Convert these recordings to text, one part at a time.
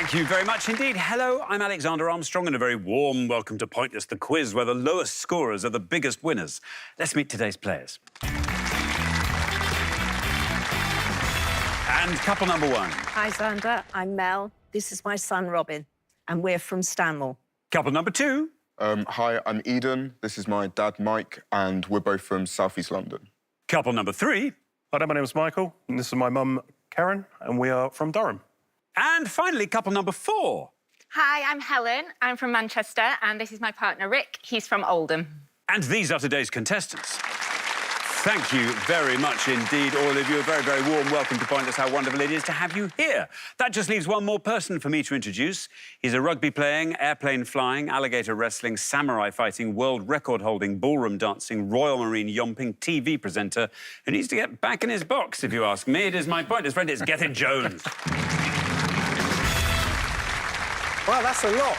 Thank you very much indeed. Hello, I'm Alexander Armstrong, and a very warm welcome to Pointless, the quiz where the lowest scorers are the biggest winners. Let's meet today's players. And couple number one. Hi, Xander. I'm Mel. This is my son, Robin, and we're from Stanmore. Couple number two. Hi, I'm Eden. This is my dad, Mike, and we're both from South East London. Couple number three. Hi, my name's Michael, and this is my mum, Karen, and we are from Durham. And finally, couple number four. Hi, I'm Helen. I'm from Manchester, and this is my partner, Rick. He's from Oldham. And these are today's contestants. Thank you very much indeed, all of you. A very, very warm welcome to Pointless. How wonderful it is to have you here. That just leaves one more person for me to introduce. He's a rugby playing, airplane flying, alligator wrestling, samurai fighting, world record holding, ballroom dancing, Royal Marine yomping, TV presenter who needs to get back in his box, if you ask me. It is my Pointless friend. It's Gethin Jones. Wow, that's a lot.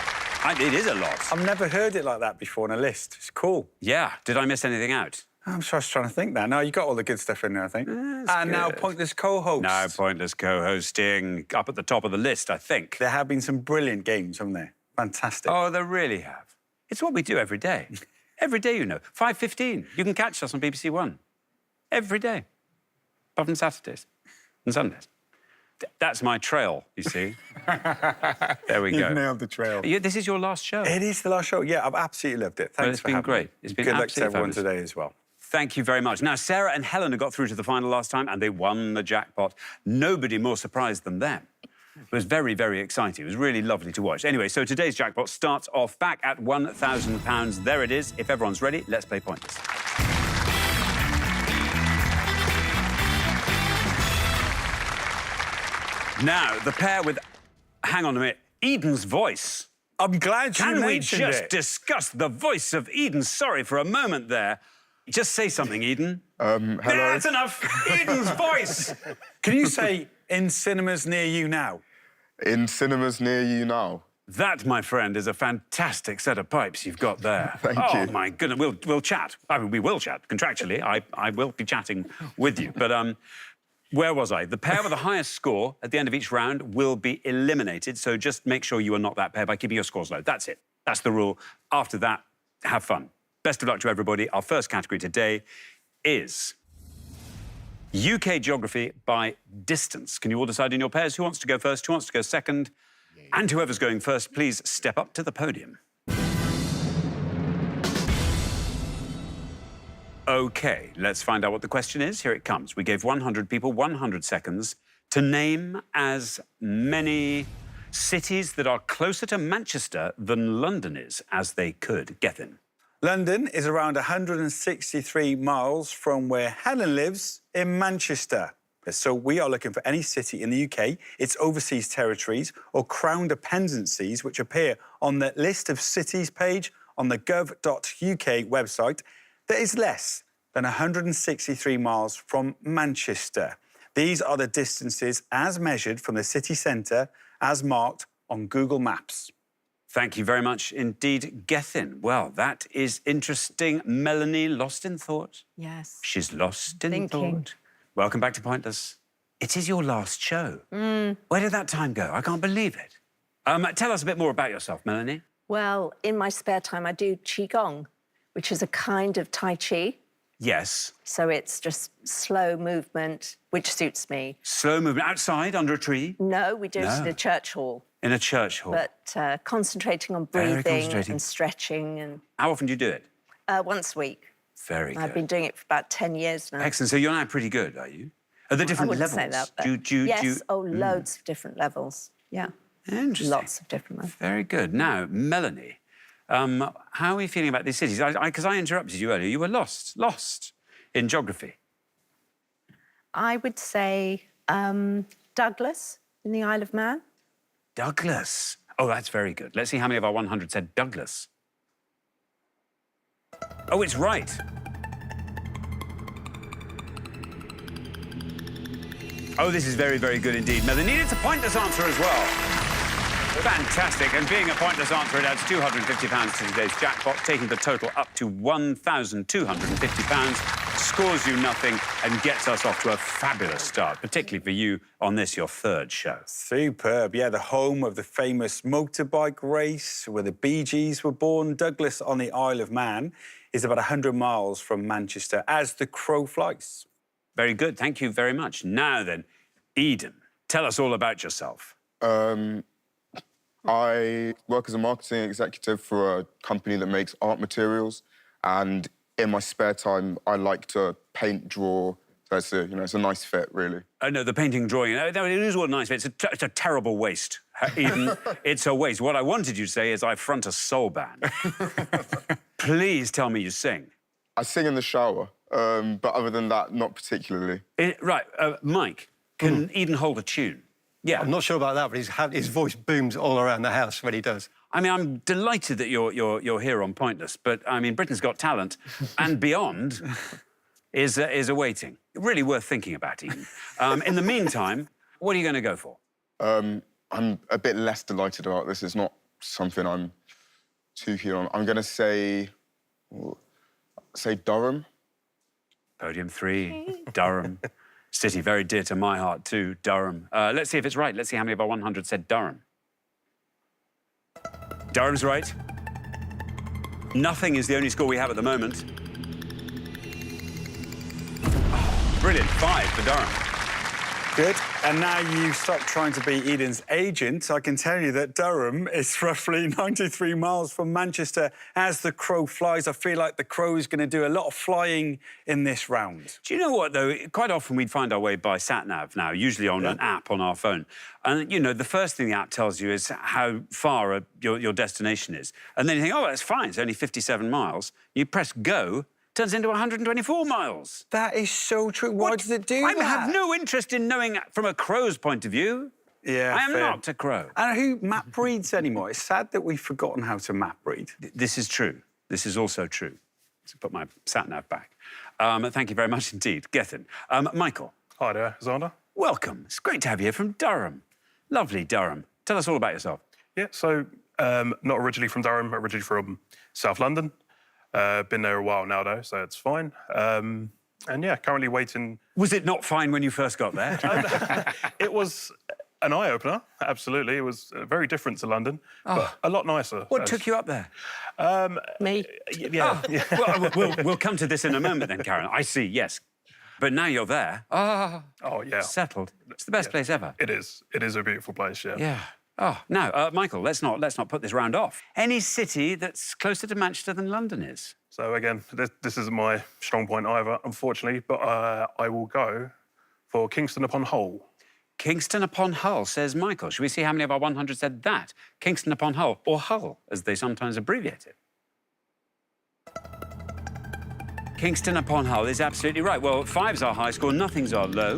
It is a lot. I've never heard it like that before on a list. It's cool. Yeah. Did I miss anything out? I'm just trying to think now. No, you got all the good stuff in there, I think. And now Pointless co-host. Now Pointless co-hosting, up at the top of the list, I think. There have been some brilliant games, haven't there? Fantastic. Oh, they really have. It's what we do every day. Every day, you know. 5:15. You can catch us on BBC One. Every day. Apart from Saturdays and Sundays. That's my trail, you see. There we go. You've nailed the trail. This is your last show. It is the last show. Yeah, I've absolutely loved it. Thanks for having me. It's been great. It's been good luck to absolutely everyone fabulous today as well. Thank you very much. Now, Sarah and Helen got through to the final last time, and they won the jackpot. Nobody more surprised than them. It was very, very exciting. It was really lovely to watch. Anyway, so today's jackpot starts off back at £1,000. There it is. If everyone's ready, let's play Pointless. Now, the pair with, hang on a minute, Eden's voice. I'm glad you Can we mentioned just it. discuss the voice of Eden? Sorry for a moment there. Just say something, Eden. Hello. That's enough. Eden's voice. Can you say, in cinemas near you now? In cinemas near you now. That, my friend, is a fantastic set of pipes you've got there. Thank you. Oh, my goodness. We'll chat. I mean, we will chat, contractually. I will be chatting with you. But, where was I? The pair with the highest score at the end of each round will be eliminated, so just make sure you are not that pair by keeping your scores low. That's it. That's the rule. After that, have fun. Best of luck to everybody. Our first category today is UK geography by distance. Can you all decide in your pairs who wants to go first, who wants to go second? And whoever's going first, please step up to the podium. OK, let's find out what the question is. Here it comes. We gave 100 people 100 seconds to name as many cities that are closer to Manchester than London is as they could. Gethin. London is around 163 miles from where Helen lives in Manchester. So we are looking for any city in the UK, its overseas territories or crown dependencies which appear on the list of cities page on the gov.uk website that is less than 163 miles from Manchester. These are the distances as measured from the city centre as marked on Google Maps. Thank you very much indeed, Gethin. Well, that is interesting. Melanie, lost in thought? Yes. She's lost in Thinking. thought. Welcome back to Pointless. It is your last show. Where did that time go? I can't believe it. Tell us a bit more about yourself, Melanie. Well, in my spare time, I do Qigong, which is a kind of Tai Chi. Yes. So it's just slow movement, which suits me. Slow movement outside, under a tree? No, we do it in a church hall. In a church hall? But concentrating on Very breathing concentrating. and stretching. And How often do you do it? once a week. Very good. I've been doing it for about 10 years now. Excellent. So you're now pretty good, are you? Are there different I wouldn't levels? say that, but yes, do loads of different levels. Yeah, Interesting. lots of different levels. Very good. Now, Melanie, how are you feeling about these cities? Because I interrupted you earlier. You were lost in geography. I would say Douglas in the Isle of Man. Douglas. Oh, that's very good. Let's see how many of our 100 said Douglas. Oh, it's right. Oh, this is very, very good indeed. Melanie, it's a pointless answer as well. Fantastic. And being a pointless answer, it adds £250 to today's jackpot, taking the total up to £1,250. scores you nothing and gets us off to a fabulous start, particularly for you on this, your third show. Superb. Yeah, the home of the famous motorbike race where the Bee Gees were born. Douglas on the Isle of Man is about 100 miles from Manchester as the crow flies. Very good. Thank you very much. Now then, Eden, tell us all about yourself. I work as a marketing executive for a company that makes art materials, and in my spare time, I like to paint, draw. So it's a nice fit, really. No, the painting, drawing, it is all nice, but it's a terrible waste. Eden, it's a waste. What I wanted you to say is I front a soul band. Please tell me you sing. I sing in the shower, but other than that, not particularly. Right, Mike, can Eden hold a tune? Yeah. I'm not sure about that, but his voice booms all around the house when he does. I mean, I'm delighted that you're here on Pointless, but, I mean, Britain's Got Talent and beyond is awaiting. Really worth thinking about, Eden. In the meantime, what are you going to go for? I'm a bit less delighted about this. It's not something I'm too keen on. I'm going to say Durham. Podium 3, Durham. City very dear to my heart too, Durham. Let's see if it's right. Let's see how many of our 100 said Durham. Durham's right. Nothing is the only score we have at the moment. Oh, brilliant, 5 for Durham. Good. And now you stop trying to be Eden's agent. I can tell you that Durham is roughly 93 miles from Manchester as the crow flies. I feel like the crow is going to do a lot of flying in this round. Do you know what, though? Quite often we'd find our way by sat-nav now, usually on an app on our phone. And, you know, the first thing the app tells you is how far your destination is. And then you think, oh, that's fine, it's only 57 miles. You press go, turns into 124 miles. That is so true. Why does it do that? I have no interest in knowing from a crow's point of view. Yeah, I am fair. not a crow. And who map reads anymore? It's sad that we've forgotten how to map read. This is true. This is also true. To put my sat-nav back. Thank you very much indeed. Gethin. Michael. Hi there, Xander. Welcome. It's great to have you here from Durham. Lovely Durham. Tell us all about yourself. Yeah, so not originally from Durham, originally from South London. Been there a while now, though, so it's fine. And yeah, currently waiting. Was it not fine when you first got there? It was an eye-opener, absolutely. It was very different to London, but a lot nicer. What took you up there? Me. Yeah. Well, we'll come to this in a moment then, Karen. I see, yes. But now you're there. Oh, yeah. Settled. It's the best place ever. It is. It is a beautiful place, yeah. Yeah. Oh, now, Michael, let's not put this round off. Any city that's closer to Manchester than London is? So again, this isn't my strong point either, unfortunately, but I will go for Kingston upon Hull. Kingston upon Hull, says Michael. Should we see how many of our 100 said that? Kingston upon Hull, or Hull, as they sometimes abbreviate it. Kingston upon Hull is absolutely right. Well, 5's our high score, nothing's our low.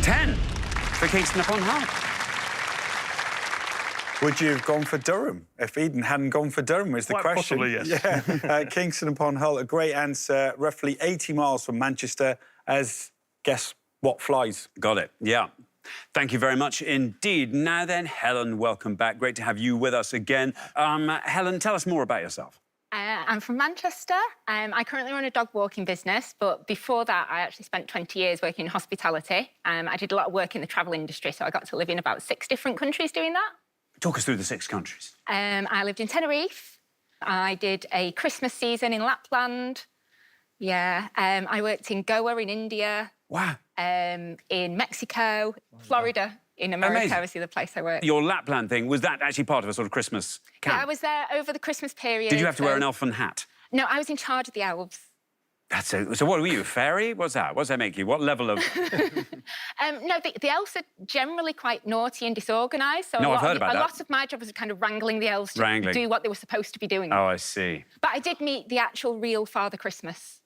10 for Kingston upon Hull. Would you have gone for Durham if Eden hadn't gone for Durham, is the Quite question. possibly, yes. Yeah. Kingston upon Hull, a great answer. Roughly 80 miles from Manchester as, guess what flies? Got it, yeah. Thank you very much indeed. Now then, Helen, welcome back. Great to have you with us again. Helen, tell us more about yourself. I'm from Manchester. I currently run a dog walking business, but before that, I actually spent 20 years working in hospitality. I did a lot of work in the travel industry, so I got to live in about 6 different countries doing that. Talk us through the 6 countries. I lived in Tenerife. I did a Christmas season in Lapland. Yeah. I worked in Goa in India. Wow. In Mexico, Florida. In America Amazing. was the other place I worked. Your Lapland thing, was that actually part of a sort of Christmas camp? Yeah, I was there over the Christmas period. Did you have to wear an elfin hat? No, I was in charge of the elves. So what were you, a fairy? What's that? What does that make you? What level of... No, the elves are generally quite naughty and disorganised. So No, I've heard about that. A lot of my job was kind of wrangling the elves to do what they were supposed to be doing. Oh, I see. But I did meet the actual real Father Christmas.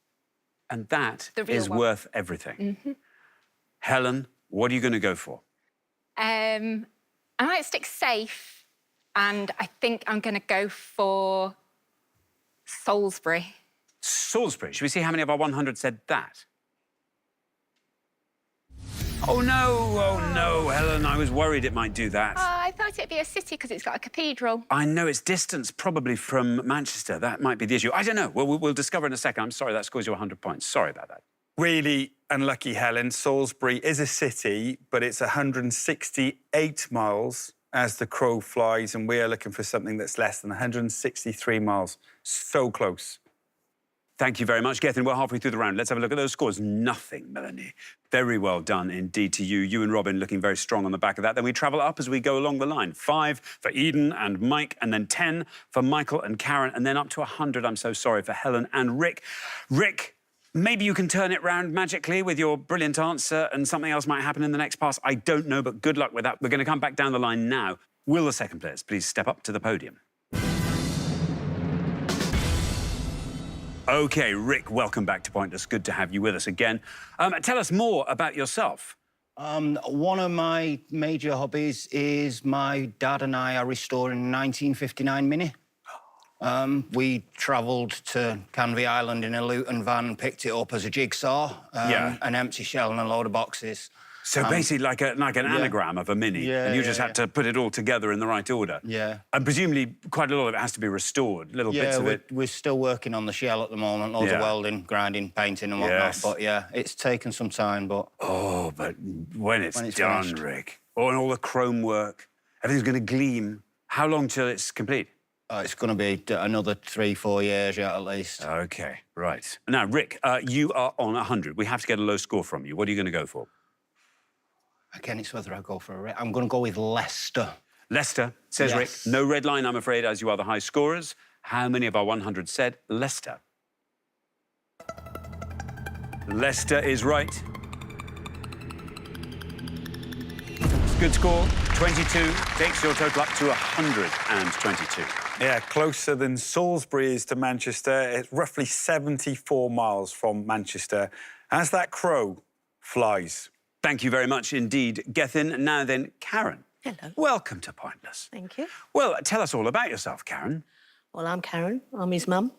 And that The real is one. worth everything. Helen, what are you going to go for? I might stick safe, and I think I'm going to go for Salisbury. Salisbury. Should we see how many of our 100 said that? Oh, no, Helen, I was worried it might do that. I thought it'd be a city because it's got a cathedral. I know it's distance probably from Manchester. That might be the issue. I don't know. We'll discover in a second. I'm sorry, that scores you 100 points. Sorry about that. Really unlucky, Helen. Salisbury is a city, but it's 168 miles as the crow flies, and we are looking for something that's less than 163 miles. So close. Thank you very much, Gethin. We're halfway through the round. Let's have a look at those scores. Nothing, Melanie. Very well done indeed to you. You and Robin looking very strong on the back of that. Then we travel up as we go along the line. 5 for Eden and Mike, and then 10 for Michael and Karen, and then up to 100, I'm so sorry, for Helen and Rick. Rick, maybe you can turn it round magically with your brilliant answer and something else might happen in the next pass. I don't know, but good luck with that. We're going to come back down the line now. Will the second players please step up to the podium? OK, Rick, welcome back to Pointless. Good to have you with us again. Tell us more about yourself. One of my major hobbies is my dad and I are restoring a 1959 Mini. We travelled to Canvey Island in a Luton van and picked it up as a jigsaw, an empty shell and a load of boxes. So basically like an anagram of a Mini, and you just had to put it all together in the right order. Yeah. And presumably quite a lot of it has to be restored, little bits of it. We're still working on the shell at the moment, loads of welding, grinding, painting and whatnot. Yes. But, yeah, it's taken some time, but... Oh, but when it's done, finished. Rick, and all the chrome work, everything's going to gleam. How long till it's complete? It's going to be another 3-4 years yet, at least. OK, right. Now, Rick, you are on 100. We have to get a low score from you. What are you going to go for? Again, it's whether I go for a... I'm going to go with Leicester. Leicester, says Yes. Rick. No red line, I'm afraid, as you are the high scorers. How many of our 100 said Leicester? Leicester is right. Good score, 22. Takes your total up to 122. Yeah, closer than Salisbury is to Manchester. It's roughly 74 miles from Manchester. As that crow flies. Thank you very much indeed, Gethin. Now then, Karen. Hello. Welcome to Pointless. Thank you. Well, tell us all about yourself, Karen. Well, I'm Karen. I'm his mum.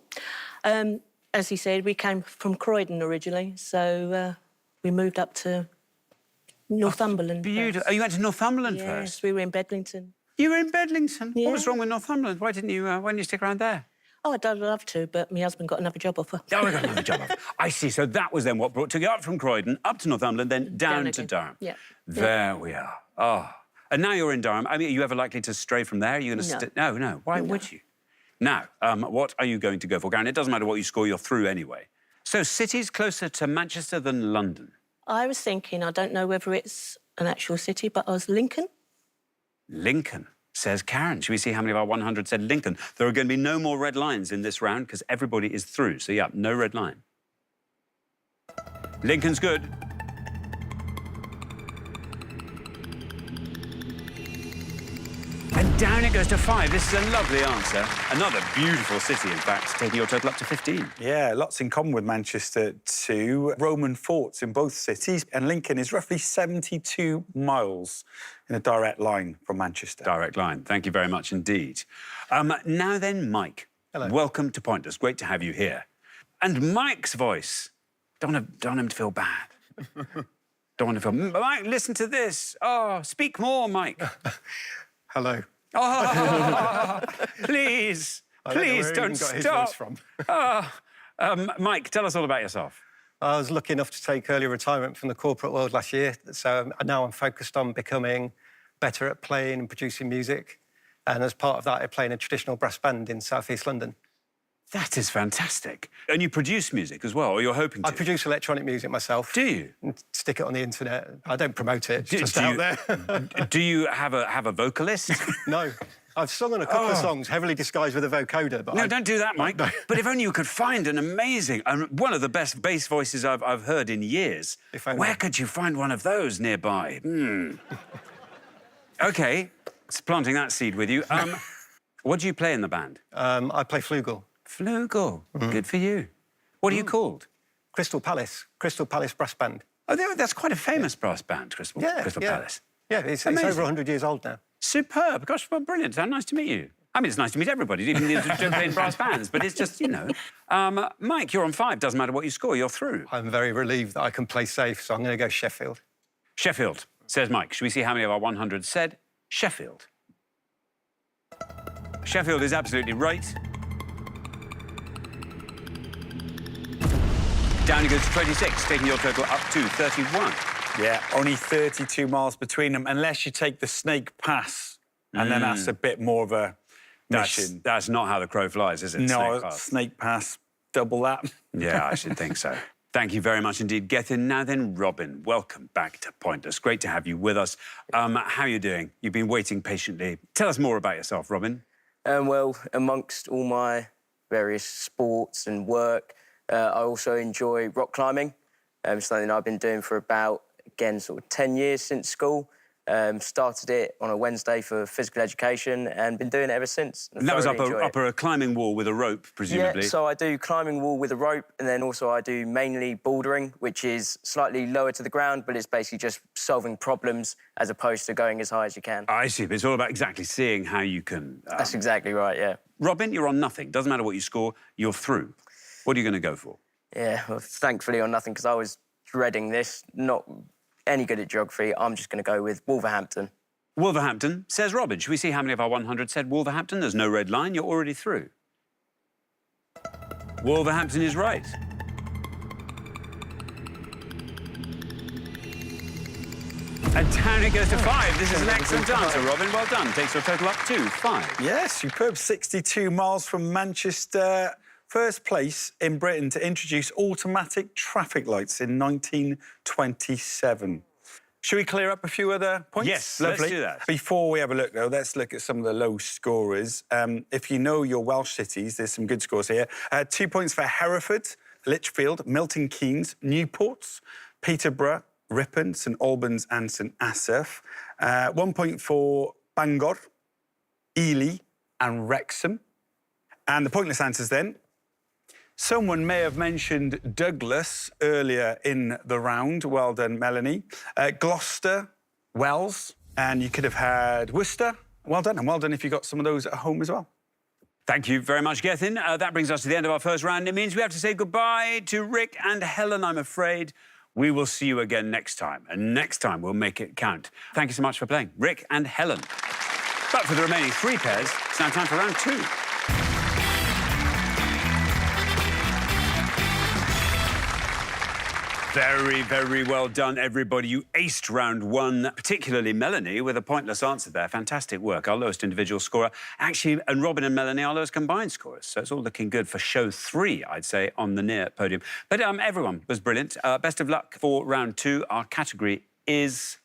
As he said, we came from Croydon originally, so we moved up to Northumberland. Beautiful. first. Oh, you went to Northumberland Yes, first? we were in Bedlington. You were in Bedlington? Yeah. What was wrong with Northumberland? Why didn't you stick around there? Oh, I'd love to, but my husband got another job offer. Oh, I got another job. I see. So that was then what took you up from Croydon, up to Northumberland, then down to again. Durham. Yeah. There we are. Oh. And now you're in Durham. I mean, are you ever likely to stray from there? Are you going to No. No. Why would you? Now, what are you going to go for, Karen? It doesn't matter what you score, you're through anyway. So cities closer to Manchester than London? I was thinking, I don't know whether it's an actual city, but I was Lincoln. Lincoln, says Karen. Should we see how many of our 100 said Lincoln? There are going to be no more red lines in this round because everybody is through. So, yeah, no red line. Lincoln's good. And down it goes to 5. This is a lovely answer. Another beautiful city, in fact, taking your total up to 15. Yeah, lots in common with Manchester too. Roman forts in both cities, and Lincoln is roughly 72 miles in a direct line from Manchester. Direct line. Thank you very much indeed. Now then, Mike. Hello. Welcome to Pointless. Great to have you here. And Mike's voice. Don't want him to feel bad. Don't want to feel... Mike, listen to this. Oh, speak more, Mike. Hello. Oh, please. I don't know Please where he don't even got his stop. voice from. Mike, tell us all about yourself. I was lucky enough to take early retirement from the corporate world last year, so now I'm focused on becoming better at playing and producing music. And as part of that, I play in a traditional brass band in South East London. That is fantastic. And you produce music as well, or you're hoping to? I produce electronic music myself. Do you? And stick it on the internet. I don't promote it, it's just out there. Do you have a vocalist? No. I've sung on a couple of songs, heavily disguised with a vocoder, but No, don't do that, Mike. No. But if only you could find an amazing, and one of the best bass voices I've heard in years. If only. Where could you find one of those nearby? OK, it's planting that seed with you. What do you play in the band? I play flugel. Flugel. Good for you. What are you called? Crystal Palace Brass Band. Oh, that's quite a famous brass band, Crystal Palace. Yeah, it's Amazing. over 100 years old now. Superb. Gosh, well, brilliant. How nice to meet you. I mean, it's nice to meet everybody, even the don't play in brass bands, but it's just, you know. Mike, you're on 5. Doesn't matter what you score, you're through. I'm very relieved that I can play safe, so I'm going to go Sheffield. Sheffield, says Mike. Should we see how many of our 100 said Sheffield? Sheffield is absolutely right. Down it goes to 26, taking your total up to 31. Yeah, only 32 miles between them, unless you take the Snake Pass, and then that's a bit more of a mission. That's not how the crow flies, is it? No, Snake Pass, double that. Yeah, I should think so. Thank you very much indeed, Gethin. Now then, Robin, welcome back to Pointless. Great to have you with us. How are you doing? You've been waiting patiently. Tell us more about yourself, Robin. Well, amongst all my various sports and work, I also enjoy rock climbing. Something I've been doing for about, again, sort of 10 years since school. Started it on a Wednesday for physical education and been doing it ever since. And that was up a climbing wall with a rope, presumably? Yeah, so I do climbing wall with a rope, and then also I do mainly bouldering, which is slightly lower to the ground, but it's basically just solving problems as opposed to going as high as you can. I see, but it's all about exactly seeing how you can... That's exactly right, yeah. Robin, you're on nothing. Doesn't matter what you score, you're through. What are you going to go for? Yeah, well, thankfully on nothing, because I was dreading this, not any good at geography. I'm just going to go with Wolverhampton. Wolverhampton, says Robin. Should we see how many of our 100 said Wolverhampton? There's no red line. You're already through. Wolverhampton is right. And down it goes to 5. This is an excellent answer, Robin. Well done. Takes your total up to 5. Yes, superb. 62 miles from Manchester. First place in Britain to introduce automatic traffic lights in 1927. Should we clear up a few other points? Yes, Lovely. let's do that. Before we have a look, though, let's look at some of the low scorers. If you know your Welsh cities, there's some good scores here. 2 points for Hereford, Lichfield, Milton Keynes, Newport, Peterborough, Ripon, St Albans and St Asaph. 1 point for Bangor, Ely and Wrexham. And the pointless answers then. Someone may have mentioned Douglas earlier in the round. Well done, Melanie. Gloucester, Wells, and you could have had Worcester. Well done, and well done if you got some of those at home as well. Thank you very much, Gethin. That brings us to the end of our first round. It means we have to say goodbye to Rick and Helen, I'm afraid. We will see you again next time, and next time we'll make it count. Thank you so much for playing, Rick and Helen. But for the remaining 3 pairs, it's now time for round 2. Very, very well done, everybody. You aced round 1, particularly Melanie, with a pointless answer there. Fantastic work. Our lowest individual scorer. Actually, and Robin and Melanie, our lowest combined scorers. So it's all looking good for show 3, I'd say, on the near podium. But everyone was brilliant. Best of luck for round 2. Our category is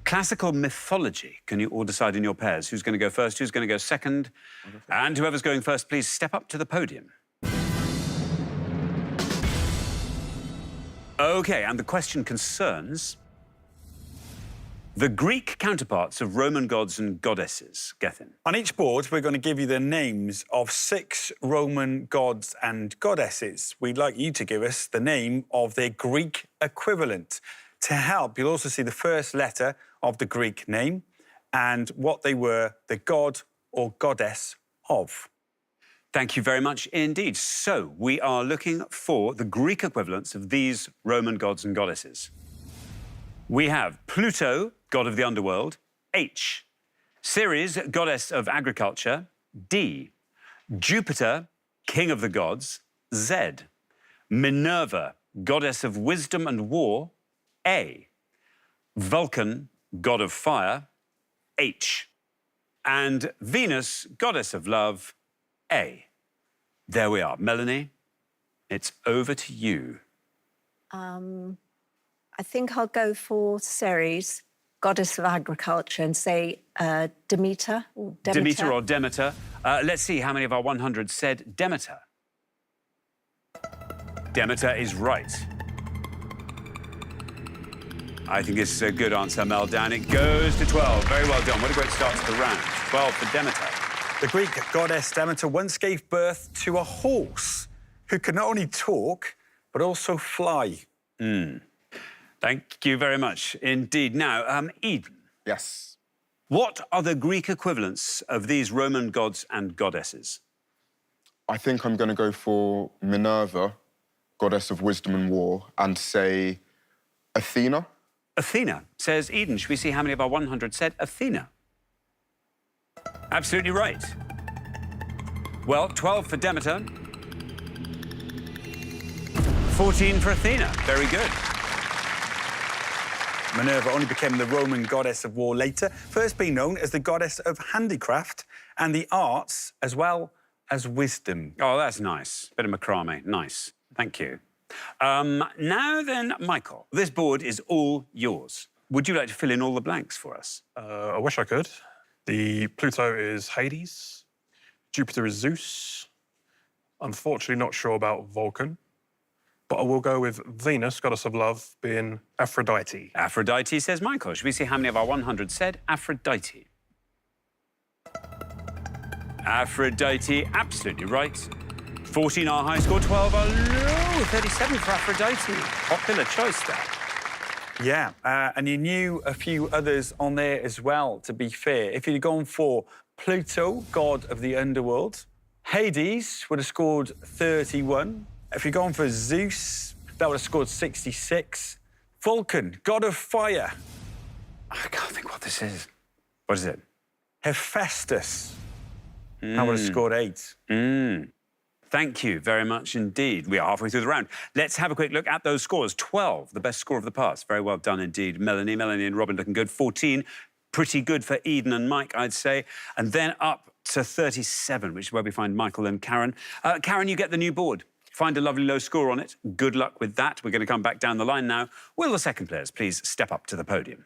classical mythology. Can you all decide in your pairs who's going to go first, who's going to go second? And whoever's going first, please step up to the podium. OK, and the question concerns the Greek counterparts of Roman gods and goddesses. Gethin. On each board, we're going to give you the names of 6 Roman gods and goddesses. We'd like you to give us the name of their Greek equivalent. To help, you'll also see the first letter of the Greek name and what they were the god or goddess of. Thank you very much indeed. So, we are looking for the Greek equivalents of these Roman gods and goddesses. We have Pluto, god of the underworld, H. Ceres, goddess of agriculture, D. Jupiter, king of the gods, Z. Minerva, goddess of wisdom and war, A. Vulcan, god of fire, H. And Venus, goddess of love, A. There we are. Melanie, it's over to you. I think I'll go for Ceres, goddess of agriculture, and say Demeter or Demeter. Demeter or Demeter. Let's see how many of our 100 said Demeter. Demeter is right. I think this is a good answer, Mel. Down it goes to 12. Very well done. What a great start to the round. 12 for Demeter. The Greek goddess Demeter once gave birth to a horse who could not only talk, but also fly. Thank you very much indeed. Now, Eden. Yes. What are the Greek equivalents of these Roman gods and goddesses? I think I'm going to go for Minerva, goddess of wisdom and war, and say Athena. Athena, says Eden. Should we see how many of our 100 said Athena? Absolutely right. Well, 12 for Demeter. 14 for Athena. Very good. Minerva only became the Roman goddess of war later, first being known as the goddess of handicraft and the arts, as well as wisdom. Oh, that's nice. Bit of macrame. Nice. Thank you. Now then, Michael, this board is all yours. Would you like to fill in all the blanks for us? I wish I could. The Pluto is Hades. Jupiter is Zeus. Unfortunately, not sure about Vulcan. But I will go with Venus, goddess of love, being Aphrodite. Aphrodite, says Michael. Should we see how many of our 100 said Aphrodite? Aphrodite, absolutely right. 14 our high score, 12 our low. 37 for Aphrodite. Popular choice there. Yeah, and you knew a few others on there as well, to be fair. If you'd gone for Pluto, god of the underworld, Hades would have scored 31. If you'd gone for Zeus, that would have scored 66. Vulcan, god of fire. I can't think what this is. What is it? Hephaestus, that would have scored 8. Thank you very much indeed. We are halfway through the round. Let's have a quick look at those scores. 12, the best score of the past. Very well done indeed, Melanie. Melanie and Robin looking good. 14, pretty good for Eden and Mike, I'd say. And then up to 37, which is where we find Michael and Karen. Karen, you get the new board. Find a lovely low score on it. Good luck with that. We're going to come back down the line now. Will the second players please step up to the podium?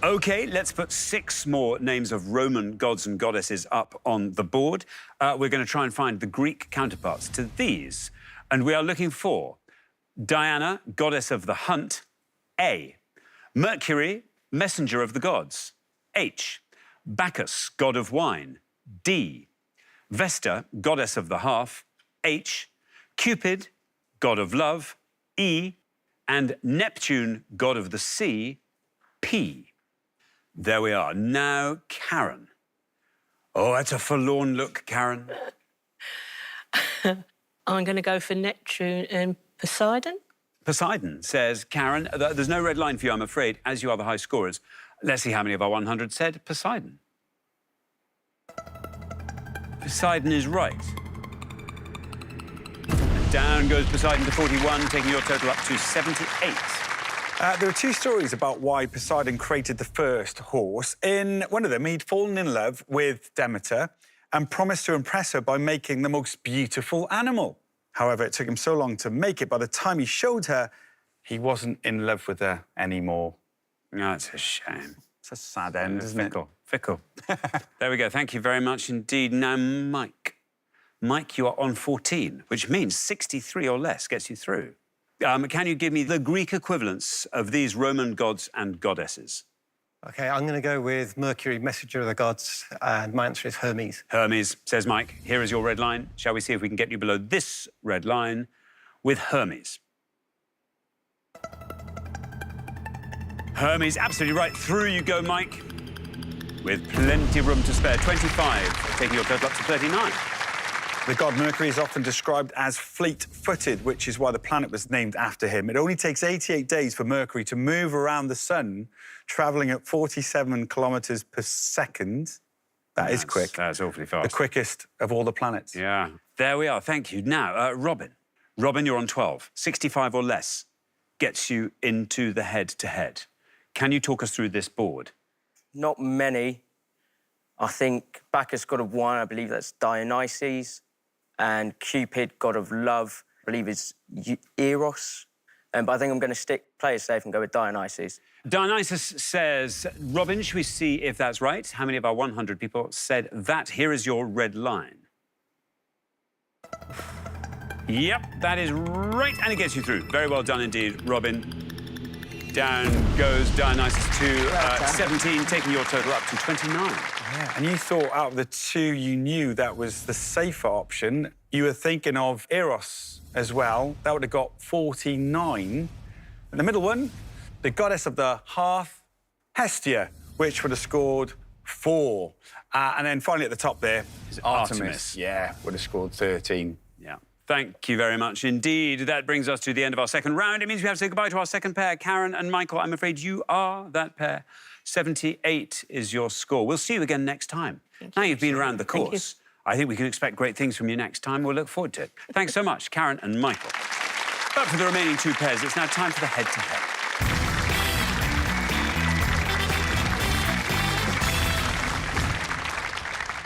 OK, let's put 6 more names of Roman gods and goddesses up on the board. We're going to try and find the Greek counterparts to these. And we are looking for Diana, goddess of the hunt, A. Mercury, messenger of the gods, H. Bacchus, god of wine, D. Vesta, goddess of the hearth, H. Cupid, god of love, E. And Neptune, god of the sea, P. There we are. Now, Karen. Oh, that's a forlorn look, Karen. I'm going to go for Neptune and Poseidon. Poseidon, says Karen. There's no red line for you, I'm afraid, as you are the high scorers. Let's see how many of our 100 said Poseidon. Poseidon is right. And down goes Poseidon to 41, taking your total up to 78. There are 2 stories about why Poseidon created the first horse. In one of them, he'd fallen in love with Demeter and promised to impress her by making the most beautiful animal. However, it took him so long to make it, by the time he showed her, he wasn't in love with her anymore. That's a shame. It's a sad end, isn't it? Fickle. There we go. Thank you very much indeed. Now, Mike. Mike, you are on 14, which means 63 or less gets you through. Can you give me the Greek equivalents of these Roman gods and goddesses? OK, I'm going to go with Mercury, messenger of the gods, and my answer is Hermes. Hermes, says Mike. Here is your red line. Shall we see if we can get you below this red line with Hermes? Hermes, absolutely right. Through you go, Mike, with plenty of room to spare. 25, taking your total up to 39. The god Mercury is often described as fleet-footed, which is why the planet was named after him. It only takes 88 days for Mercury to move around the sun, travelling at 47 kilometres per second. That is quick. That's awfully fast. The quickest of all the planets. Yeah. There we are. Thank you. Now, Robin. Robin, you're on 12. 65 or less gets you into the head-to-head. Can you talk us through this board? Not many. I think Bacchus, god of wine, I believe that's Dionysus. And Cupid, god of love, I believe is Eros. But I think I'm going to play it safe and go with Dionysus. Dionysus says, Robin, should we see if that's right? How many of our 100 people said that? Here is your red line. Yep, that is right, and it gets you through. Very well done indeed, Robin. Down goes Dionysus to 17, taking your total up to 29. Yeah, and you thought out of the 2 you knew that was the safer option. You were thinking of Eros as well. That would have got 49. And the middle one, the goddess of the hearth, Hestia, which would have scored 4. And then finally at the top there is Artemis. Yeah, would have scored 13. Yeah. Thank you very much indeed. That brings us to the end of our second round. It means we have to say goodbye to our second pair, Karen and Michael. I'm afraid you are that pair. 78 is your score. We'll see you again next time. Now you've been around the course, I think we can expect great things from you next time. We'll look forward to it. Thanks so much, Karen and Michael. But for the remaining two pairs, it's now time for the head-to-head.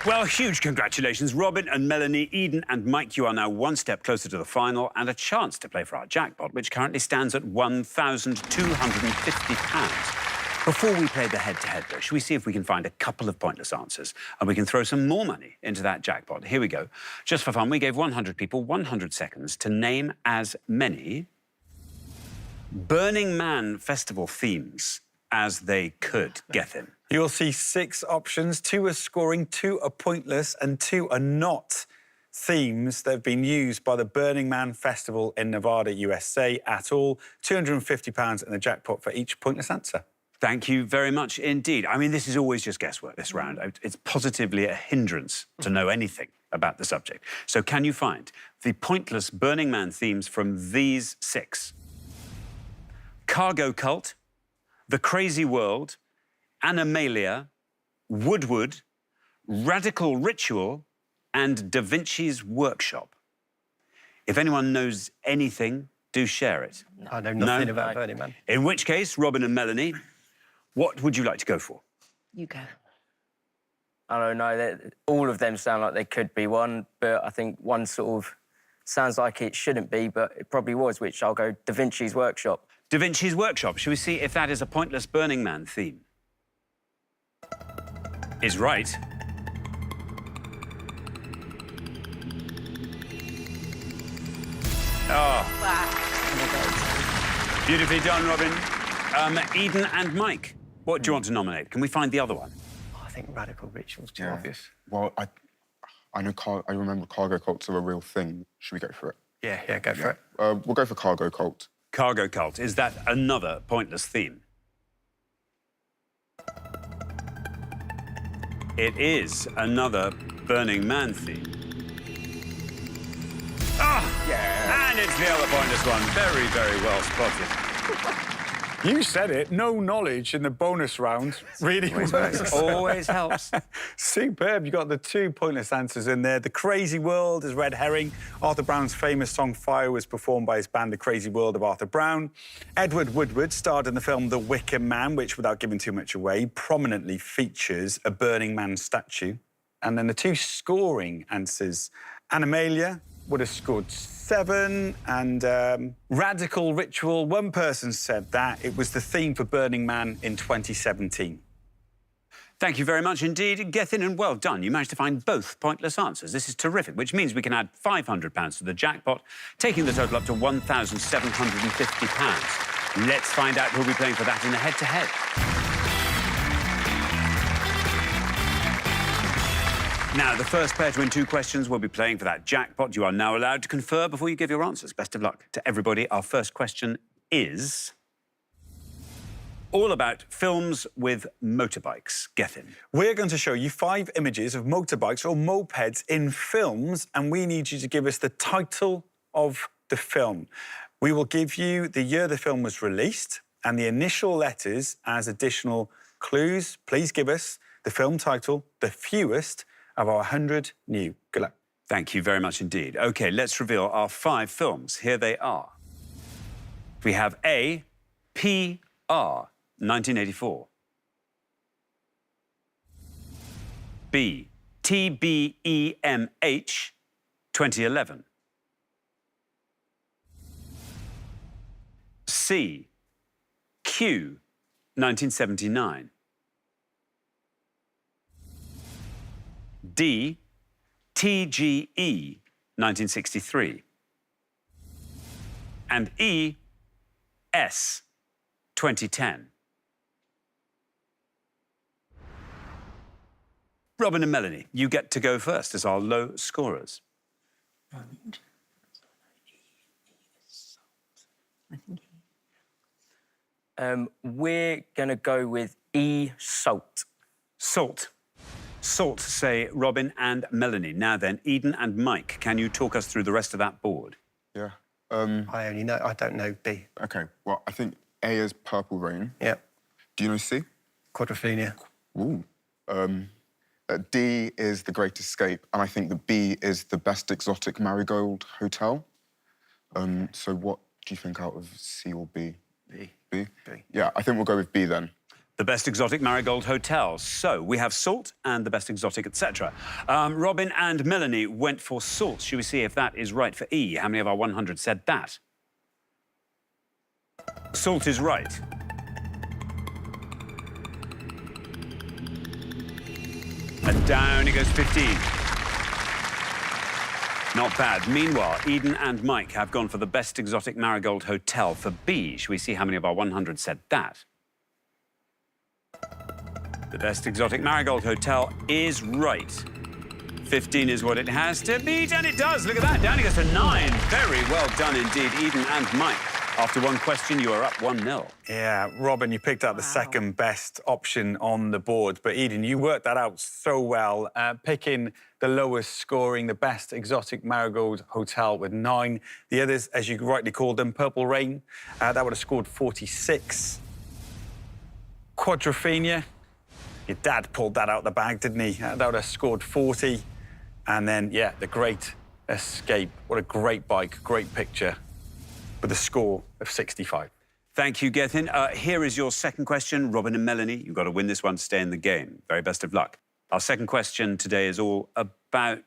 Well, huge congratulations, Robin and Melanie, Eden and Mike. You are now one step closer to the final and a chance to play for our jackpot, which currently stands at £1,250. Before we play the head-to-head, though, shall we see if we can find a couple of pointless answers and we can throw some more money into that jackpot? Here we go. Just for fun, we gave 100 people 100 seconds to name as many Burning Man festival themes as they could. Gethin. You'll see 6 options. 2 are scoring, 2 are pointless, and 2 are not themes that have been used by the Burning Man Festival in Nevada, USA at all. £250 in the jackpot for each pointless answer. Thank you very much indeed. I mean, this is always just guesswork, this round. It's positively a hindrance to know anything about the subject. So can you find the pointless Burning Man themes from these 6? Cargo Cult, The Crazy World, Animalia, Woodward, Radical Ritual, and Da Vinci's Workshop. If anyone knows anything, do share it. I know nothing about Burning Man. In which case, Robin and Melanie, what would you like to go for? You go. I don't know. All of them sound like they could be one, but I think one sort of sounds like it shouldn't be, but it probably was, which I'll go Da Vinci's Workshop. Da Vinci's Workshop. Shall we see if that is a pointless Burning Man theme? Is right. Oh. Wow. Beautifully done, Robin. Eden and Mike, what do you want to nominate? Can we find the other one? Oh, I think Radical Ritual's too obvious. Well, I remember cargo cults are a real thing. Should we go for it? Yeah, go for it. We'll go for cargo cult. Cargo Cult. Is that another pointless theme? It is another Burning Man theme. Ah! Yeah. And it's the other pointless one. Very, very well spotted. You said it. No knowledge in the bonus round really works. Always helps. Superb. You got the 2 pointless answers in there. The Crazy World is red herring. Arthur Brown's famous song Fire was performed by his band The Crazy World of Arthur Brown. Edward Woodward starred in the film The Wicker Man, which, without giving too much away, prominently features a Burning Man statue. And then the 2 scoring answers. Animalia would have scored 7, and Radical Ritual, one person said that. It was the theme for Burning Man in 2017. Thank you very much indeed, Gethin, and well done. You managed to find both pointless answers. This is terrific, which means we can add £500 to the jackpot, taking the total up to £1,750. Let's find out who'll be playing for that in the head-to-head. Now, the first pair to win 2 questions will be playing for that jackpot. You are now allowed to confer before you give your answers. Best of luck to everybody. Our first question is all about films with motorbikes. Gethin. We're going to show you 5 images of motorbikes or mopeds in films, and we need you to give us the title of the film. We will give you the year the film was released and the initial letters as additional clues. Please give us the film title, the fewest of our 100 new. Good luck. Thank you very much indeed. OK, let's reveal our 5 films. Here they are. We have A, P.R., 1984. B, T.B.E.M.H., 2011. C, Q, 1979. D, TGE, 1963. And E, S, 2010. Robin and Melanie, you get to go first as our low scorers. We're going to go with E, Salt. Salt. Salt, say Robin and Melanie. Now then, Eden and Mike, can you talk us through the rest of that board? Yeah. I don't know B. OK, well, I think A is Purple Rain. Yep. Do you know C? Quadrophenia. Ooh. D is The Great Escape, and I think the B is The Best Exotic Marigold Hotel. So what do you think out of C or B? B. B? B. Yeah, I think we'll go with B then. The Best Exotic Marigold Hotel. So we have Salt and The Best Exotic, etc. Robin and Melanie went for Salt. Should we see if that is right for E? How many of our 100 said that? Salt is right. And down it goes 15. Not bad. Meanwhile, Eden and Mike have gone for The Best Exotic Marigold Hotel for B. Should we see how many of our 100 said that? The Best Exotic Marigold Hotel is right. 15 is what it has to beat, and it does. Look at that. Down it goes to 9. Very well done indeed, Eden and Mike. After one question, you are up 1-0. Yeah, Robin, you picked out the second best option on the board, but Eden, you worked that out so well, picking the lowest scoring, the Best Exotic Marigold Hotel with 9. The others, as you rightly called them, Purple Rain, that would have scored 46. Quadrophenia, your dad pulled that out the bag, didn't he? That would have scored 40. And then, yeah, The Great Escape. What a great bike, great picture, with a score of 65. Thank you, Gethin. Here is your second question. Robin and Melanie, you've got to win this one to stay in the game. Very best of luck. Our second question today is all about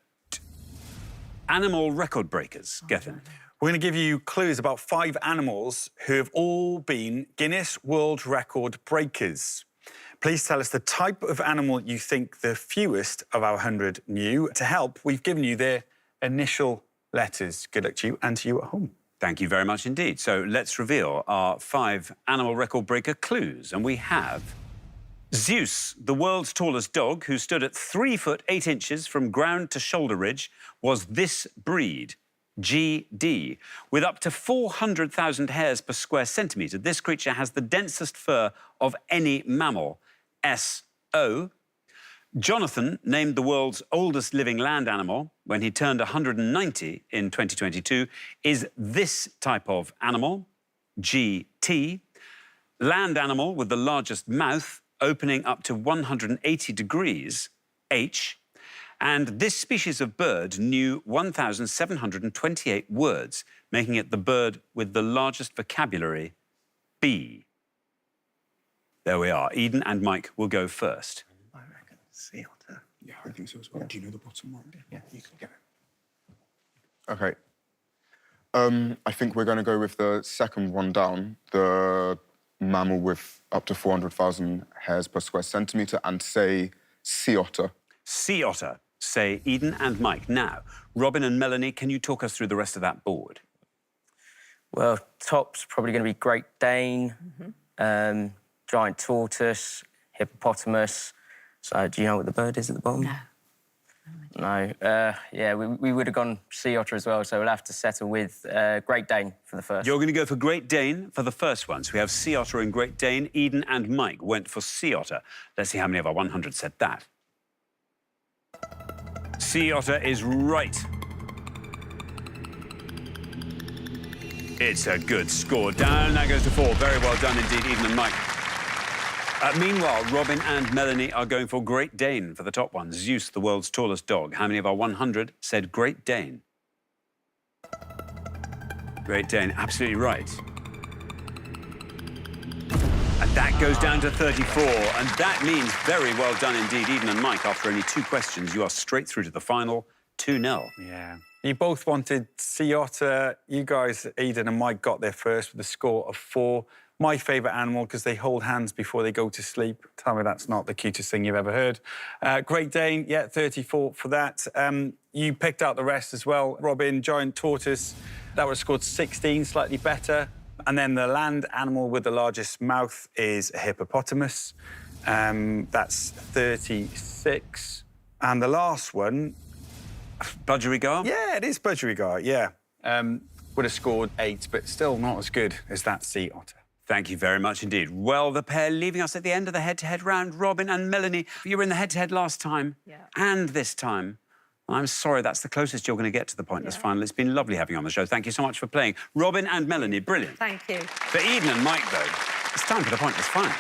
animal record breakers. Gethin. We're going to give you clues about 5 animals who have all been Guinness World Record breakers. Please tell us the type of animal you think the fewest of our 100 knew. To help, we've given you their initial letters. Good luck to you and to you at home. Thank you very much indeed. So let's reveal our 5 animal record breaker clues. And we have Zeus, the world's tallest dog, who stood at 3 foot 8 inches from ground to shoulder ridge, was this breed, GD. With up to 400,000 hairs per square centimetre, this creature has the densest fur of any mammal, SO. Jonathan, named the world's oldest living land animal when he turned 190 in 2022, is this type of animal, GT. Land animal with the largest mouth, opening up to 180 degrees, H. And this species of bird knew 1,728 words, making it the bird with the largest vocabulary, B. There we are. Eden and Mike will go first. I reckon sea otter. Yeah, I think so as well. Do you know the bottom one? Yeah, you can get it. OK. I think we're going to go with the second one down, the mammal with up to 400,000 hairs per square centimetre, and say sea otter. Sea otter, say Eden and Mike. Now, Robin and Melanie, can you talk us through the rest of that board? Well, top's probably going to be Great Dane, giant tortoise, hippopotamus. So do you know what the bird is at the bottom? No. No. Yeah, we would have gone sea otter as well, so we'll have to settle with Great Dane for the first. You're going to go for Great Dane for the first one. So we have sea otter and Great Dane. Eden and Mike went for sea otter. Let's see how many of our 100 said that. Sea otter is right. It's a good score. Down that goes to 4. Very well done indeed, Eden and Mike. Meanwhile, Robin and Melanie are going for Great Dane for the top one. Zeus, the world's tallest dog. How many of our 100 said Great Dane? Great Dane, absolutely right. And that goes down to 34. And that means very well done indeed, Eden and Mike. After only 2 questions, you are straight through to the final, 2-0. Yeah. You both wanted sea otter. You guys, Eden and Mike, got there first with a score of 4. My favourite animal, because they hold hands before they go to sleep. Tell me that's not the cutest thing you've ever heard. Great Dane, yeah, 34 for that. You picked out the rest as well. Robin, giant tortoise, that would have scored 16, slightly better. And then the land animal with the largest mouth is a hippopotamus. That's 36. And the last one... Budgerigar? Yeah, it is Budgerigar, yeah. Would have scored 8, but still not as good as that sea otter. Thank you very much indeed. Well, the pair leaving us at the end of the head-to-head round, Robin and Melanie. You were in the head-to-head last time and this time. I'm sorry, that's the closest you're going to get to the pointless final. It's been lovely having you on the show. Thank you so much for playing. Robin and Melanie, brilliant. Thank you. For Eden and Mike, though, it's time for the pointless final.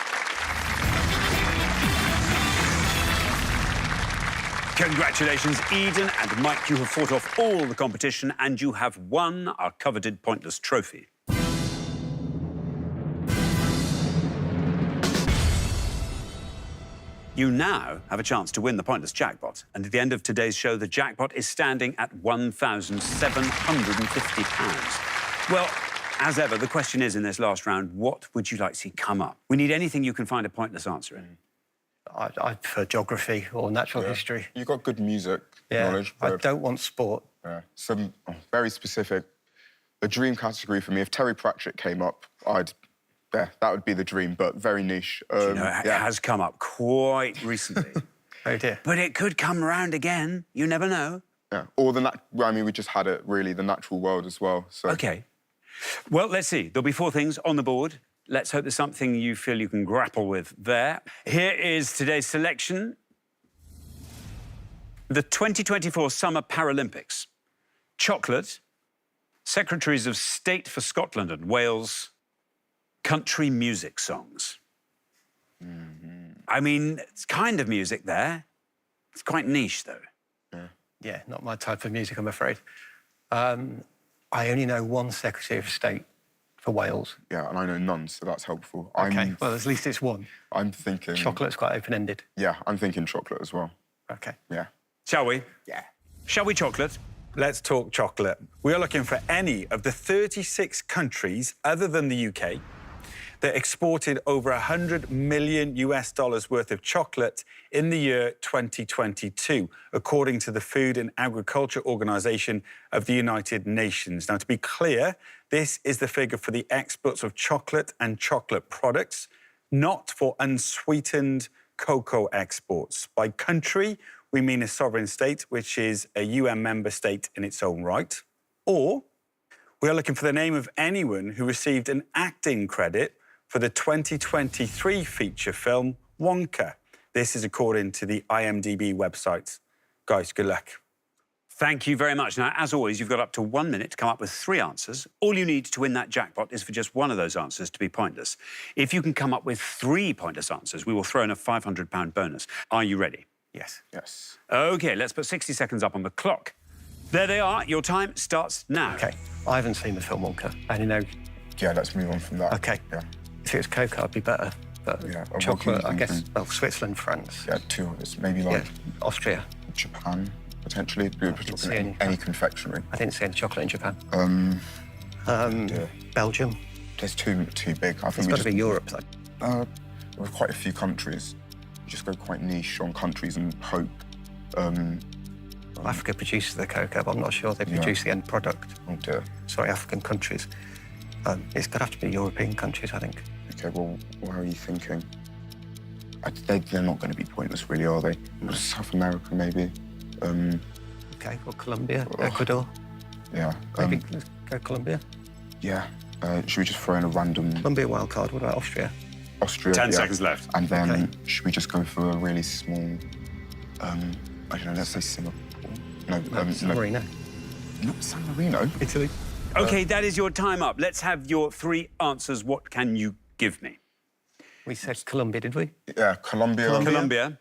Congratulations, Eden and Mike. You have fought off all the competition and you have won our coveted pointless trophy. You now have a chance to win the pointless jackpot. And at the end of today's show, the jackpot is standing at £1,750. Well, as ever, the question is in this last round, what would you like to see come up? We need anything you can find a pointless answer in. I prefer geography or natural history. You've got good music knowledge. I don't want sport. Some very specific. A dream category for me, if Terry Pratchett came up, that would be the dream, but very niche. You know, it has come up quite recently. Oh, dear. But it could come around again. You never know. Yeah, or we just had it, really, the natural world as well. So. OK. Well, let's see. There'll be 4 things on the board. Let's hope there's something you feel you can grapple with there. Here is today's selection. The 2024 Summer Paralympics. Chocolate, Secretaries of State for Scotland and Wales, country music songs. I mean, it's kind of music there. It's quite niche, though. Yeah, not my type of music, I'm afraid. I only know one Secretary of State for Wales. Yeah, and I know none, so that's helpful. OK, well, at least it's one. I'm thinking... Chocolate's quite open-ended. Yeah, I'm thinking chocolate as well. OK. Yeah. Shall we? Yeah. Shall we chocolate? Let's talk chocolate. We are looking for any of the 36 countries, other than the UK, that exported over $100 million worth of chocolate in the year 2022, according to the Food and Agriculture Organization of the United Nations. Now, to be clear, this is the figure for the exports of chocolate and chocolate products, not for unsweetened cocoa exports. By country, we mean a sovereign state, which is a UN member state in its own right, or we are looking for the name of anyone who received an acting credit for the 2023 feature film Wonka. This is according to the IMDb website. Guys, good luck. Thank you very much. Now, as always, you've got up to 1 minute to come up with 3 answers. All you need to win that jackpot is for just one of those answers to be pointless. If you can come up with 3 pointless answers, we will throw in a £500 bonus. Are you ready? Yes. Yes. OK, let's put 60 seconds up on the clock. There they are. Your time starts now. OK, I haven't seen the film Wonka. I only know... Yeah, let's move on from that. OK. Yeah. If it was cocoa, I'd be better. But chocolate, I guess, well, Switzerland, France. Yeah, 2 others. Maybe like Austria. Japan, potentially. Any confectionery. I didn't see any chocolate in Japan. Belgium. There's too big. I think It's got to be Europe, though. With quite a few countries. Just go quite niche on countries and hope. Well, Africa produces the cocoa, but I'm not sure they produce the end product. Oh, dear. Sorry, African countries. It's going to have to be European countries, I think. OK, well, what are you thinking? They're not going to be pointless, really, are they? South America, maybe. OK, well, Colombia, Ecuador. Yeah. Maybe let's go Colombia. Yeah. Should we just throw in a random... Colombia wild card. What about Austria? Austria, 10 seconds left. And then should we just go for a really small... I don't know, let's say Singapore? No, San Marino. Not San Marino. Italy. OK, that is your time up. Let's have your 3 answers. What can you give me? We said Colombia, did we? Yeah, Colombia. Colombia.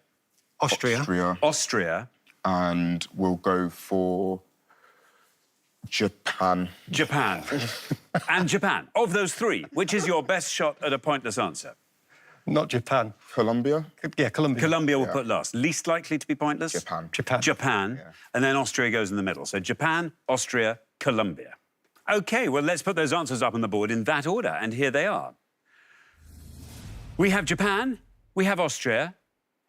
Austria. Austria. And we'll go for Japan. Japan. And Japan. Of those 3, which is your best shot at a pointless answer? Not Japan. Colombia? Yeah, Colombia. Colombia will put last. Least likely to be pointless? Japan. Japan. Yeah. And then Austria goes in the middle. So Japan, Austria, Colombia. OK, well, let's put those answers up on the board in that order. And here they are. We have Japan, we have Austria,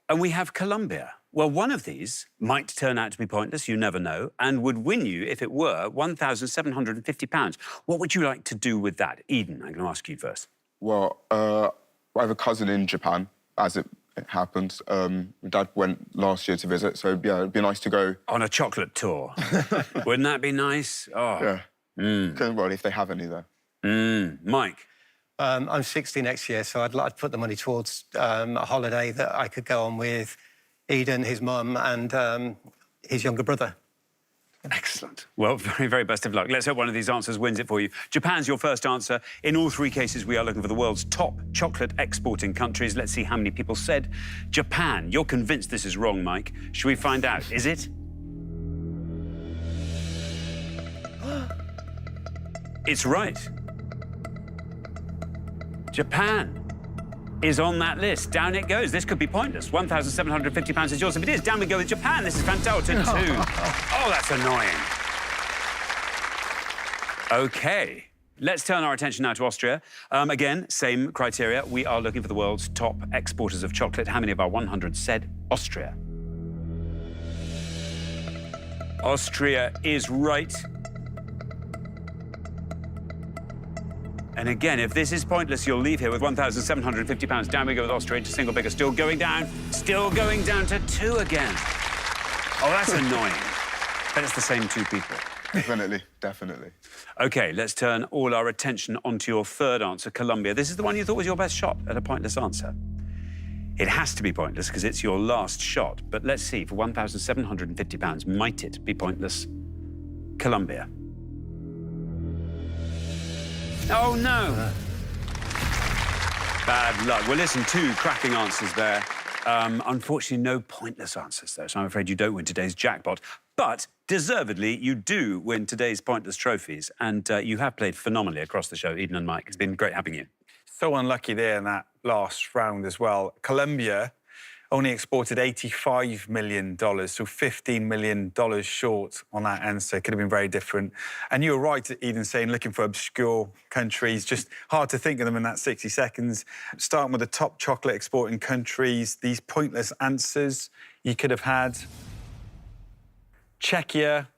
and we have Colombia. Well, one of these might turn out to be pointless, you never know, and would win you, if it were, £1,750. What would you like to do with that? Eden, I'm going to ask you first. Well, I have a cousin in Japan, as it happens. My dad went last year to visit, so yeah, it'd be nice to go... On a chocolate tour. Wouldn't that be nice? Oh. Yeah. Well, if they have any there. Mike? I'm 60 next year, so I'd like to put the money towards a holiday that I could go on with Eden, his mum, and his younger brother. Excellent. Well, very, very best of luck. Let's hope one of these answers wins it for you. Japan's your first answer. In all three cases, we are looking for the world's top chocolate exporting countries. Let's see how many people said Japan. You're convinced this is wrong, Mike. Should we find out? Is it? It's right. Japan is on that list. Down it goes. This could be pointless. £1,750 is yours. If it is, down we go with Japan. This is fantastic too. Oh, that's annoying. OK. Let's turn our attention now to Austria. Again, same criteria. We are looking for the world's top exporters of chocolate. How many of our 100 said Austria? Austria is right. And again, if this is pointless, you'll leave here with £1,750. Down we go with Austria into single figure. Still going down to 2 again. Oh, that's annoying. But it's the same 2 people. Definitely, definitely. OK, let's turn all our attention onto your third answer, Colombia. This is the one you thought was your best shot at a pointless answer. It has to be pointless because it's your last shot. But let's see, for £1,750, might it be pointless? Colombia. Oh, no. Bad luck. Well, listen, 2 cracking answers there. Unfortunately, no pointless answers, though, so I'm afraid you don't win today's jackpot. But, deservedly, you do win today's pointless trophies, and you have played phenomenally across the show, Eden and Mike. It's been great having you. So unlucky there in that last round as well. Colombia only exported $85 million, so $15 million short on that answer. Could have been very different. And you were right, Eden, saying looking for obscure countries. Just hard to think of them in that 60 seconds. Starting with the top chocolate exporting countries, these pointless answers you could have had. Czechia,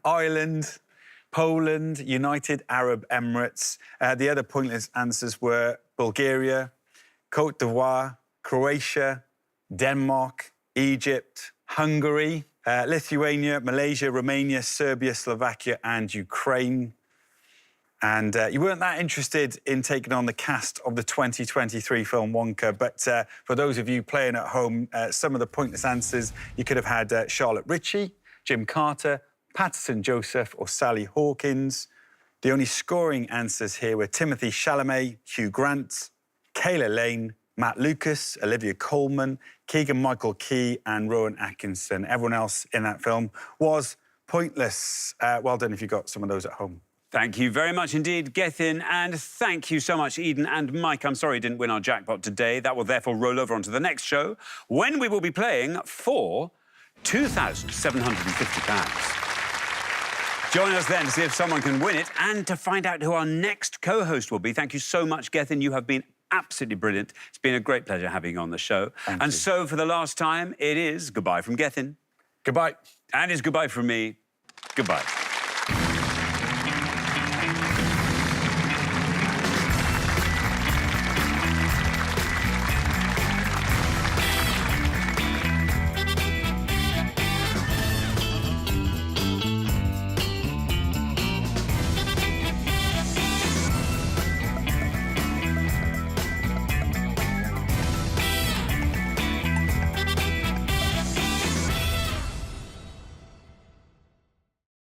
Ireland, Poland, United Arab Emirates. The other pointless answers were Bulgaria, Côte d'Ivoire, Croatia, Denmark, Egypt, Hungary, Lithuania, Malaysia, Romania, Serbia, Slovakia and Ukraine. And you weren't that interested in taking on the cast of the 2023 film Wonka, but for those of you playing at home, some of the pointless answers, you could have had Charlotte Ritchie, Jim Carter, Patterson Joseph or Sally Hawkins. The only scoring answers here were Timothy Chalamet, Hugh Grant, Kayla Lane, Matt Lucas, Olivia Colman, Keegan-Michael Key and Rowan Atkinson. Everyone else in that film was pointless. Well done if you got some of those at home. Thank you very much indeed, Gethin, and thank you so much, Eden and Mike. I'm sorry you didn't win our jackpot today. That will therefore roll over onto the next show, when we will be playing for £2,750. Join us then to see if someone can win it and to find out who our next co-host will be. Thank you so much, Gethin. You have been absolutely brilliant. It's been a great pleasure having you on the show. Thank you. So, for the last time, it is goodbye from Gethin. Goodbye. And it's goodbye from me. Goodbye.